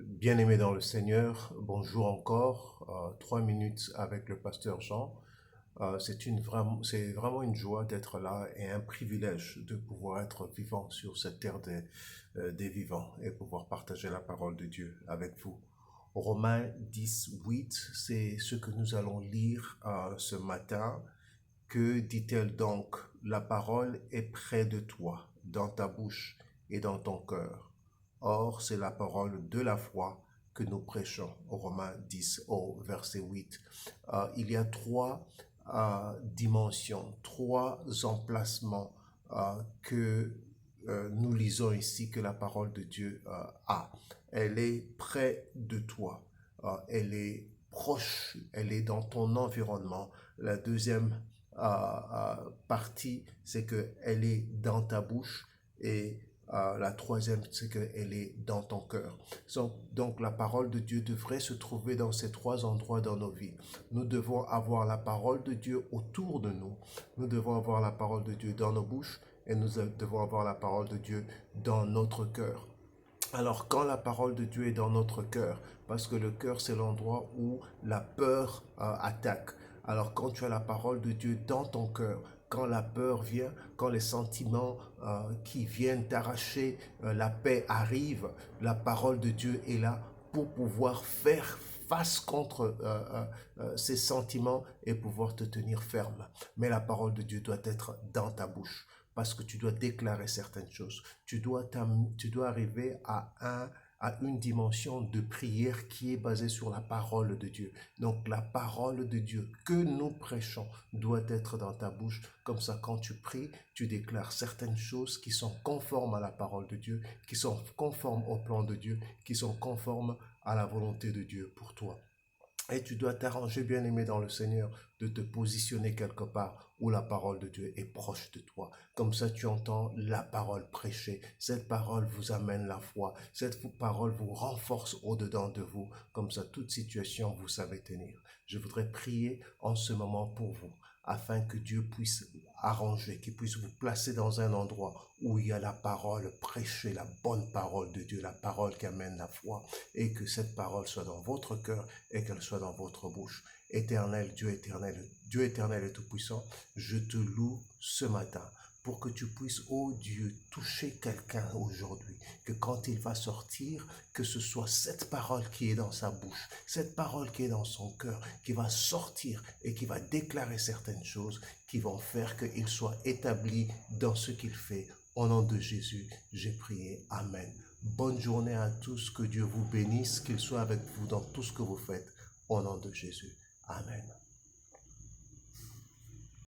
Bien-aimés dans le Seigneur, bonjour encore. 3 minutes avec le pasteur Jean. C'est vraiment une joie d'être là et un privilège de pouvoir être vivant sur cette terre des vivants et pouvoir partager la parole de Dieu avec vous. Romains 10:8, c'est ce que nous allons lire ce matin. Que dit-elle donc? La parole est près de toi, dans ta bouche et dans ton cœur. Or, c'est la parole de la foi que nous prêchons. Romains 10 au verset 8. Il y a trois dimensions, trois emplacements que nous lisons ici que la parole de Dieu a. Elle est près de toi. Elle est proche. Elle est dans ton environnement. La deuxième partie, c'est qu'elle est dans ta bouche et la troisième, c'est qu'elle est dans ton cœur. Donc, la parole de Dieu devrait se trouver dans ces trois endroits dans nos vies. Nous devons avoir la parole de Dieu autour de nous. Nous devons avoir la parole de Dieu dans nos bouches et nous devons avoir la parole de Dieu dans notre cœur. Alors, quand la parole de Dieu est dans notre cœur, parce que le cœur, c'est l'endroit où la peur attaque. Alors, quand tu as la parole de Dieu dans ton cœur, quand la peur vient, quand les sentiments qui viennent t'arracher la paix arrivent, la parole de Dieu est là pour pouvoir faire face contre ces sentiments et pouvoir te tenir ferme. Mais la parole de Dieu doit être dans ta bouche parce que tu dois déclarer certaines choses. Tu dois arriver à une dimension de prière qui est basée sur la parole de Dieu. Donc la parole de Dieu que nous prêchons doit être dans ta bouche. Comme ça, quand tu pries, tu déclares certaines choses qui sont conformes à la parole de Dieu, qui sont conformes au plan de Dieu, qui sont conformes à la volonté de Dieu pour toi. Et tu dois t'arranger, bien-aimé dans le Seigneur, de te positionner quelque part où la parole de Dieu est proche de toi. Comme ça, tu entends la parole prêchée. Cette parole vous amène la foi. Cette parole vous renforce au-dedans de vous. Comme ça, toute situation, vous savez tenir. Je voudrais prier en ce moment pour vous, afin que Dieu puisse arranger, qu'il puisse vous placer dans un endroit où il y a la parole prêchée, la bonne parole de Dieu, la parole qui amène la foi, et que cette parole soit dans votre cœur et qu'elle soit dans votre bouche. Éternel Dieu éternel et tout-puissant, je te loue ce matin pour que tu puisses, oh Dieu, toucher quelqu'un aujourd'hui, que quand il va sortir, que ce soit cette parole qui est dans sa bouche, cette parole qui est dans son cœur, qui va sortir et qui va déclarer certaines choses qui vont faire qu'il soit établi dans ce qu'il fait. Au nom de Jésus, j'ai prié. Amen. Bonne journée à tous, que Dieu vous bénisse, qu'il soit avec vous dans tout ce que vous faites. Au nom de Jésus. Amen.